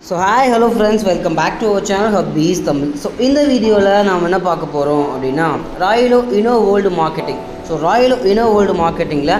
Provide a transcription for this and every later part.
So hi hello friends, welcome back to our channel Happies Tamil. So இந்த வீடியோவில் நாம் என்ன பார்க்க போகிறோம் அப்படின்னா Royalo Innoworld marketing. So Royalo Innoworld மார்க்கெட்டிங்கில்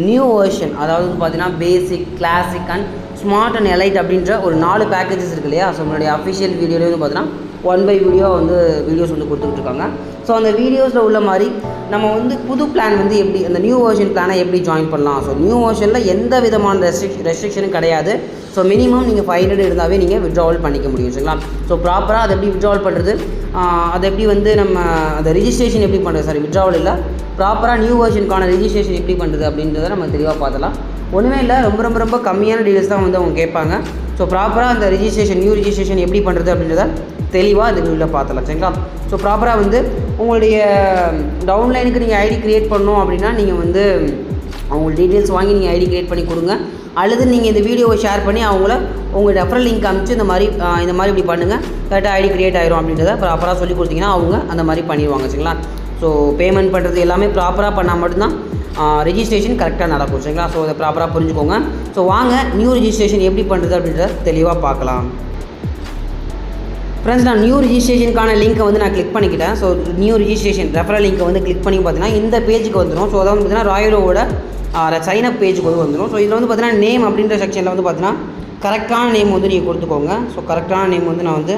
நியூ வெர்ஷன், அதாவது வந்து பார்த்தீங்கன்னா basic, classic and smart and elite அப்படின்ற ஒரு 4 பேக்கேஜஸ் இருக்குது இல்லையா. ஸோ நம்மளுடைய அஃபிஷியல் வீடியோவில் வந்து பார்த்தீங்கன்னா 1 by வீடியோ வந்து வீடியோஸ் வந்து கொடுத்துக்கிட்டு இருக்காங்க. ஸோ அந்த வீடியோஸில் உள்ள மாதிரி நம்ம வந்து புது பிளான் வந்து எப்படி அந்த நியூ வெர்ஷன் பிளானை எப்படி ஜாயின் பண்ணலாம். ஸோ நியூ வெர்ஷனில் எந்த விதமான ரெஸ்ட்ரிக்ஷனும் கிடையாது. ஸோ மினிமம் நீங்கள் 500 இருந்தாவே நீங்கள் வித்ட்ராவல் பண்ணிக்க முடியும், சரிங்களா. ஸோ ப்ராப்பராக அதை எப்படி வித்ட்ராவல் பண்ணுறது, அதை எப்படி வந்து நம்ம அந்த ரிஜிஸ்ட்ரேஷன் எப்படி பண்ணுறது, வித்ட்ராவல் இல்லை, ப்ராப்பராக நியூ வெர்ஷனுக்கான ரிஜிஸ்ட்ரேஷன் எப்படி பண்ணுறது அப்படின்றத நம்ம தெளிவாக பார்த்தலாம். ஒன்றுமே இல்லை, ரொம்ப கம்மியான டீடைல்ஸ் தான் வந்து அவங்க கேட்பாங்க. ஸோ ப்ராப்பராக அந்த நியூ ரிஜிஸ்ட்ரேஷன் எப்படி பண்ணுறது அப்படின்றத தெளிவாக இந்த வீடியோவில் பார்த்தலாம், சரிங்களா. ஸோ ப்ராப்பராக வந்து உங்களுடைய டவுன்லைனுக்கு நீங்கள் ஐடி க்ரியேட் பண்ணணும் அப்படின்னா நீங்கள் வந்து அவங்க டீட்டெயில்ஸ் வாங்கி நீங்கள் ஐடி க்ரியேட் பண்ணி கொடுங்க. அல்லது நீங்கள் இந்த வீடியோவை ஷேர் பண்ணி அவங்கள உங்கள் ரெஃபரல் லிங்க் அனுப்பிச்சு இந்த மாதிரி இப்படி பண்ணுங்கள், கரெக்டாக ஐடி க்ரியேட் ஆயிரும் அப்படின்றத ப்ராப்பராக சொல்லி கொடுத்தீங்கன்னா அவங்க அந்த மாதிரி பண்ணிடுவாங்க, சரிங்களா. ஸோ பேமெண்ட் பண்ணுறது எல்லாமே ப்ராப்பராக பண்ணால் மட்டும்தான் ரெஜிஸ்ட்ரேஷன் கரெக்டாக நடக்கும், சரிங்களா. ஸோ அதை ப்ராப்பராக புரிஞ்சுக்கோங்க. ஸோ வாங்க நியூ ரெஜிஸ்ட்ரேஷன் எப்படி பண்ணுறது அப்படின்றத தெளிவாக பார்க்கலாம். ஃப்ரெண்ட்ஸ், நான் நியூ ரிஜிஸ்ட்ரேஷனுக்கான லிங்க்கை வந்து நான் கிளிக் பண்ணிக்கிட்டேன். ஸோ நியூ ரிஜிஸ்ட்ரேஷன் ரெஃபரல் லிங்க்கை வந்து கிளிக் பண்ணி பார்த்தீங்கன்னா இந்த பேஜுக்கு வந்துடும். ஸோ அதாவது பார்த்தீங்கன்னா ராயலோவோட சைனப் பேஜுக்கு வந்து வந்துடும். ஸோ இதில் வந்து பார்த்தீங்கன்னா நேம் அப்படின்ற செக்ஷனில் வந்து பார்த்தீங்கன்னா கரெக்டான நேம் வந்து நீங்கள் கொடுத்துக்கோங்க. ஸோ கரெக்டான நேம் வந்து நான் வந்து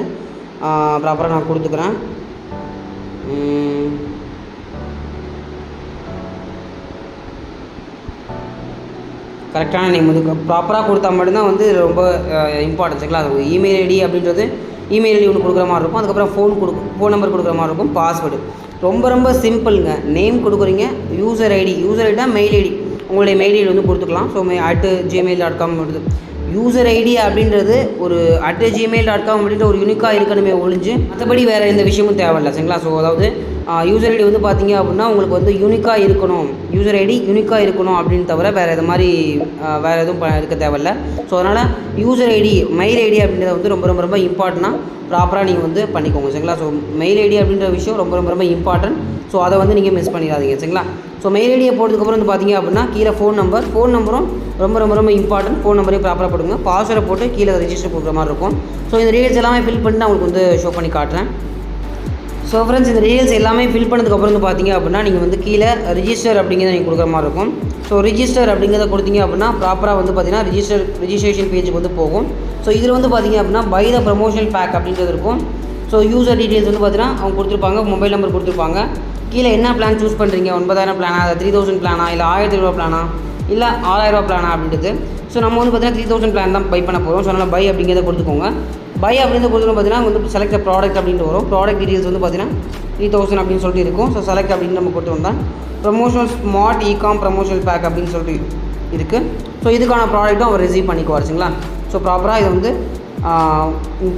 ப்ராப்பராக நான் கொடுத்துக்கிறேன். கரெக்டான நேம் வந்து ப்ராப்பராக கொடுத்தா மட்டும்தான் வந்து ரொம்ப இம்பார்ட்டன்ஸ், சரிங்களா. அது இமெயில் ஐடி அப்படின்றது இமெயில் ஐடி ஒன்று கொடுக்குற மாதிரி இருக்கும். அதுக்கப்புறம் ஃபோன் நம்பர் கொடுக்குற மாதிரி இருக்கும். பாஸ்வேர்டு ரொம்ப சிம்பிளுங்க. நேம் கொடுக்குறீங்க, யூசர் ஐடினா மெயில் ஐடி, உங்களுடைய மெயில் ஐடி வந்து கொடுத்துக்கலாம். ஸோ @gmail.com வருது. யூசர் ஐடி அப்படின்றது ஒரு @gmail.com அப்படின்ற ஒரு யூனிக்காக இருக்கணுமே ஒழிஞ்சு மற்றபடி வேறு எந்த விஷயமும் தேவையில்லை, சரிங்களா. ஸோ அதாவது யூசர் ஐடி வந்து பார்த்தீங்க அப்படின்னா உங்களுக்கு வந்து யூனிக்காக இருக்கணும், யூசர் ஐடி யூனிக்காக இருக்கணும் அப்படின்னு தவிர வேறு இது மாதிரி வேறு எதுவும் இருக்க தேவையில்லை. ஸோ அதனால் யூசர் ஐடி, மெயில் ஐடி அப்படின்றத வந்து ரொம்ப இம்பார்ட்டண்ட்டாக ப்ராப்பராக நீங்கள் வந்து பண்ணிக்கோங்க, சரிங்களா. ஸோ மெயில் ஐடி அப்படின்ற விஷயம் ரொம்ப இம்பார்ட்டன்ட். ஸோ அதை வந்து நீங்கள் மிஸ் பண்ணிடாதீங்க, சரிங்களா. ஸோ மெயில் ஐடியை போட்டதுக்கப்புறம் வந்து பார்த்தீங்க அப்படின்னா கீழே ஃபோன் நம்பரும் ரொம்ப இம்பார்ட்டன்ட். ஃபோன் நம்பரையும் ப்ராப்பராக போடுங்க. பாஸ்வேர்டை போட்டு கீழே ரெஜிஸ்டர் கொடுக்குற மாதிரி இருக்கும். ஸோ இந்த டீடைல்ஸ் எல்லாமே ஃபில் பண்ணி நான் உங்களுக்கு வந்து ஷோ பண்ணி காட்டுறேன். ஸோ ஃப்ரெண்ட்ஸ், இந்த டீடைல்ஸ் எல்லாமே ஃபில் பண்ணதுக்கப்புறம் வந்து பார்த்தீங்க அப்படின்னா நீங்கள் வந்து கீழே ரிஜிஸ்டர் அப்படிங்கிறத நீங்கள் கொடுக்குற மாதிரி இருக்கும். ஸோ ரிஜிஸ்டர் அப்படிங்கிறத கொடுத்தீங்க அப்படின்னா ப்ராப்பராக வந்து பார்த்தீங்கன்னா ரிஜிஸ்ட்ரேஷன் பேஜுக்கு வந்து போகும். ஸோ இதில் வந்து பார்த்தீங்க அப்படின்னா பை த ப்ரமோஷனல் பேக் அப்படின்றது இருக்கும். ஸோ யூசர் டீடைல்ஸ் வந்து பார்த்தீங்கன்னா அவங்க கொடுத்துருப்பாங்க, மொபைல் நம்பர் கொடுத்துருப்பாங்க. கீழே என்ன பிளான் சூஸ் பண்ணுறீங்க, 9000 பிளானா, 3000 பிளானா, இல்லை 1000 பிளானா, இல்லை 6000 பிளானா அப்படின்றது. ஸோ நம்ம வந்து பார்த்தீங்கன்னா 3000 பிளான் தான் பை பண்ண போகிறோம். ஸோ அதனால் பை அப்படிங்கிறத கொடுத்துக்கோங்க. பை அப்படிங்கிறத கொடுத்துட்டு பார்த்தீங்கன்னா வந்து செலக்ட் ப்ராடக்ட் அப்படின்ட்டு வரும். ப்ராடக்ட் டீடைல்ஸ் வந்து பார்த்தீங்கன்னா 3000 அப்படின்னு சொல்லிட்டு இருக்கும். ஸோ செலக்ட் அப்படின்னு நம்ம கொடுத்து தான் promotional smart ecom promotional pack அப்படின்னு சொல்லிட்டு இருக்குது. ஸோ இதுக்கான ப்ராடக்ட்டும் அவர் ரிசீவ் பண்ணிக்குவார், சரிங்களா. ஸோ ப்ராப்பராக இதை வந்து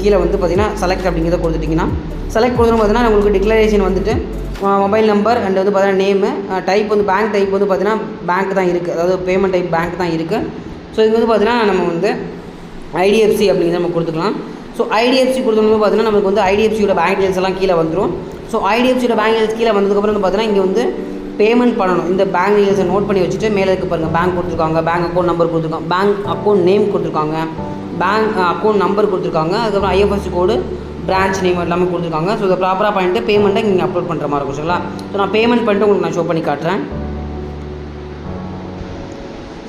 கீழே வந்து பார்த்தீங்கன்னா செலக்ட் அப்படிங்கிறத கொடுத்துட்டிங்கன்னா செலக்ட் கொடுத்துட்டு பார்த்தீங்கன்னா உங்களுக்கு டிக்ளரேஷன் வந்துட்டு மொபைல் நம்பர் அண்ட் வந்து பார்த்தீங்கன்னா நேமு, டைப் வந்து பேங்க் டைப் வந்து பார்த்தீங்கன்னா பேங்க் தான் இருக்குது, அதாவது பேமெண்ட் டைப் பேங்க் தான் இருக்குது. ஸோ இது வந்து பார்த்தீங்கன்னா நம்ம வந்து ஐடிஎஃப்சி அப்படிங்கிறத நம்ம கொடுத்துக்கலாம். ஸோ ஐடிஎஃப்சி கொடுத்தோம்னு பார்த்தீங்கன்னா நமக்கு வந்து ஐடிஎஃப்சியோட பேங்க் டீல்ஸ் எல்லாம் கீழே வந்துடும். ஸோ ஐடிஎஃப்சியோட பேங்க் டீல்ஸ் கீழே வந்ததுக்கப்புறம் வந்து பார்த்தீங்கன்னா இங்கே வந்து பேமெண்ட் பண்ணணும். இந்த பேங்க் டீல்ஸை நோட் பண்ணி வச்சுட்டு மேலே இருக்க பாருங்கள், பேங்க் கொடுத்துருக்காங்க, பேங்க் அக்கௌண்ட் நம்பர் கொடுத்துருக்காங்க, பேங்க் அக்கௌண்ட் நேம் கொடுத்துருக்காங்க, பேங்க் அக்கௌண்ட் நம்பர் கொடுத்துருக்காங்க, அதுக்கப்புறம் ஐஎஃப்எஸ்சி கோடு, பிரான்ச் நேம் எல்லாமே கொடுத்துருக்காங்க. ஸோ இதை ப்ராப்பராக பண்ணிட்டு பேமெண்ட்டை நீங்கள் அப்லோட் பண்ணுற மாதிரி இருக்கும், சரிங்களா. ஸோ நான் பேமெண்ட் பண்ணிட்டு உங்களுக்கு நான் ஷோ பண்ணி காட்டுறேன்.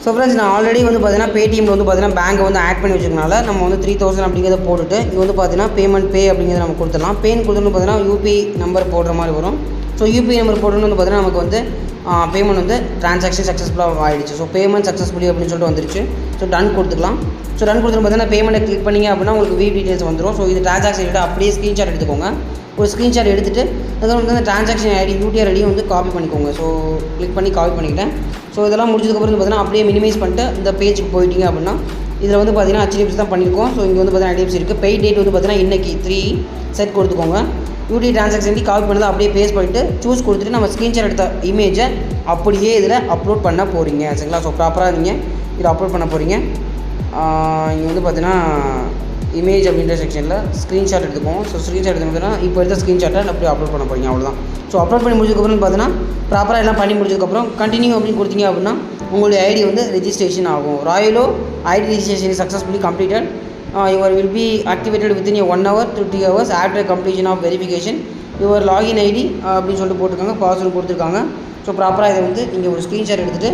ஸோ ஃப்ரெண்ட்ஸ், நான் ஆல்ரெடி வந்து பார்த்தீங்கன்னா பேடிஎம்மில் வந்து பார்த்தீங்கன்னா பேங்க்கை வந்து ஆட் பண்ணி வச்சுருக்கனால நம்ம வந்து 3000 அப்படிங்கிறத போட்டுட்டு இங்கே வந்து பார்த்தீங்கன்னா பேமெண்ட் பே அப்படிங்கிறத நம்ம கொடுத்துடலாம். பேன் கொடுத்துட்டு பார்த்தீங்கன்னா யூபிஐ நம்பர் போடுற மாதிரி வரும். ஸோ யூபிஐ நம்பர் போட்டோன்னு வந்து பார்த்தீங்கன்னா நமக்கு வந்து பேமெண்ட் வந்து ட்ரான்சாக்ஷன் சக்ஸஸ்ஃபுல்லாக ஆகிடுச்சு. ஸோ பேமெண்ட் சக்ஸஸ்ஃபுல்லி அப்படின்னு சொல்லிட்டு வந்துருச்சு. ஸோ டன் கொடுத்துக்கலாம். ஸோ டன் கொடுத்துட்டு பார்த்தீங்கன்னா பேமெண்ட்டை கிளிக் பண்ணிங்க அப்படின்னா உங்களுக்கு வீ டீட்டெயில்ஸ் வந்துடும். ஸோ இது ட்ரான்சாக்ஷன் ஐடி அப்படியே ஸ்க்ரீன்ஷாட் எடுத்துக்கோங்க. ஒரு ஸ்க்ரீன்ஷாட் எடுத்துகிட்டு அதுக்கப்புறம் வந்து அந்த ட்ரான்சாக்ஷன் ஐடி யூடிஆர் ஐடியும் வந்து காப்பி பண்ணிக்கோங்க. ஸோ கிளிக் பண்ணி காப்பி பண்ணிக்கிட்டேன். ஸோ இதெல்லாம் முடிச்சதுக்கப்புறம் வந்து பார்த்தீங்கன்னா அப்படியே மினிமைஸ் பண்ணிட்டு இந்த பேஜுக்கு போயிட்டீங்க அப்படின்னா இதில் வந்து பார்த்தீங்கன்னா HDFC தான் பண்ணியிருக்கோம். ஸோ இங்கே வந்து பார்த்தீங்கன்னா HDFC இருக்குது. பெய் டேட் வந்து பார்த்தீங்கன்னா இன்றைக்கி 3 செட் கொடுத்துக்கோங்க. யூடி ட்ரான்சாக்ஷன் காப்பி பண்ணதை அப்படியே பேஸ்ட் பண்ணிவிட்டு சூஸ் கொடுத்துட்டு நம்ம ஸ்க்ரீன்ஷாட் எடுத்த இமேஜை அப்படியே இதில் அப்லோட் பண்ண போகிறீங்க, சரிங்களா. ஸோ ப்ராப்பராக நீங்கள் இதை அப்லோட் பண்ண போகிறீங்க. இங்கே வந்து பார்த்தீங்கன்னா இமேஜ் அப்படின்ற செக்ஷனில் ஸ்க்ரீன்ஷாட் எடுத்துக்கோங்க. ஸோ ஸ்க்ரீன்ஷாட் எடுத்துக்கிட்டோன்னா இப்போ எடுத்த ஸ்க்ரீன்ஷாட்டை அப்படியே அப்லோட் பண்ண போகிறீங்க, அவ்வளோதான். ஸோ அப்லோட் பண்ணி முடிச்சதுக்கப்புறம் பார்த்தீங்கன்னா ப்ராப்பராக எல்லாம் பண்ணி முடிச்சதுக்கப்புறம் கண்டினியூ அப்படின்னு கொடுத்தீங்க அப்படின்னா உங்களுடைய ஐடி வந்து ரெஜிஸ்ட்ரேஷன் ஆகும். Royalo ID registration successfully completed. Your will be activated within a 1 hour to 2 hours after completion of verification. Your login ID அப்படின்னு சொல்லிட்டு போட்டிருக்காங்க, பாஸ்வேர்டு கொடுத்துருக்காங்க. ஸோ ப்ராப்பராக இதை வந்து நீங்கள் ஒரு ஸ்க்ரீன்ஷாட் எடுத்துகிட்டு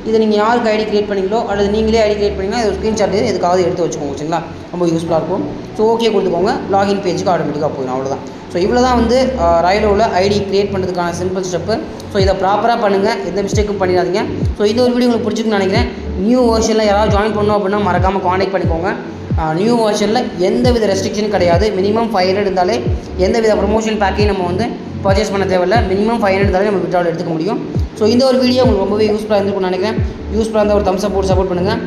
இதை நீங்கள் யாருக்கு ஐடி க்ரியேட் பண்ணிங்களோ அல்லது நீங்களே ஐடி க்ரியேட் பண்ணிங்கன்னா இது ஒரு ஸ்க்ரீன்ஷாட் எதுக்காவது எடுத்து வச்சுக்கோங்க, சரிங்களா? ரொம்ப யூஸ்ஃபுல்லாக இருக்கும். ஸோ ஓகே கொடுத்துக்கோங்க, லாகின் பேஜுக்கு ஆட்டோமேட்டிக்காக போயிடும், அவ்வளோதான். ஸோ இவ்வளோ தான் வந்து ராயலோவில் ஐடி க்ரியேட் பண்ணுறதுக்கான சிம்பிள் ஸ்டெப்பு. ஸோ இதை ப்ராப்பராக பண்ணுங்கள், எந்த மிஸ்டேக்கும் பண்ணிடாதீங்க. ஸோ இந்த ஒரு வீடியோ உங்களுக்கு பிடிச்சிருக்குன்னு நினைக்கிறேன். நியூ வெர்ஷனில் யாராவது ஜாயின் பண்ணணும் அப்படின்னா மறக்காமல் காண்டாக்ட் பண்ணிக்கோங்க. நியூ வெர்ஷனில் எந்த வித ரெஸ்ட்ரிக்ஷன் கிடையாது. மினிமம் 500 இருந்தாலே எந்த வித ப்ரொமோஷன் பேக்கையும் நம்ம வந்து பர்ச்சேஸ் பண்ண தேவையில்லை. மினிமம் 500 இருந்தாலே நம்ம விட்ராவல் எடுத்துக்க முடியும். ஸோ இந்த ஒரு வீடியோ உங்களுக்கு ரொம்பவே யூஸ்ஃபுல்லாக இருந்திருக்கும்னு நினைக்கிறேன். யூஸ்ஃபுல்லாக இருந்தால் ஒரு தம்ஸ் அப் போட்டு சப்போர்ட் பண்ணுங்கள்.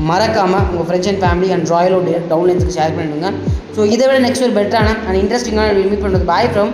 மறக்காமல் உங்கள் friends and family and Royalo டவுன்லைன்ஸுக்கு ஷேர் பண்ணிவிடுங்க. ஸோ இதை விட நெக்ஸ்ட் ஒரு பெட்டரான அண்ட் இன்ட்ரெஸ்டிங்கான மீட் பண்ணுறது. Bye from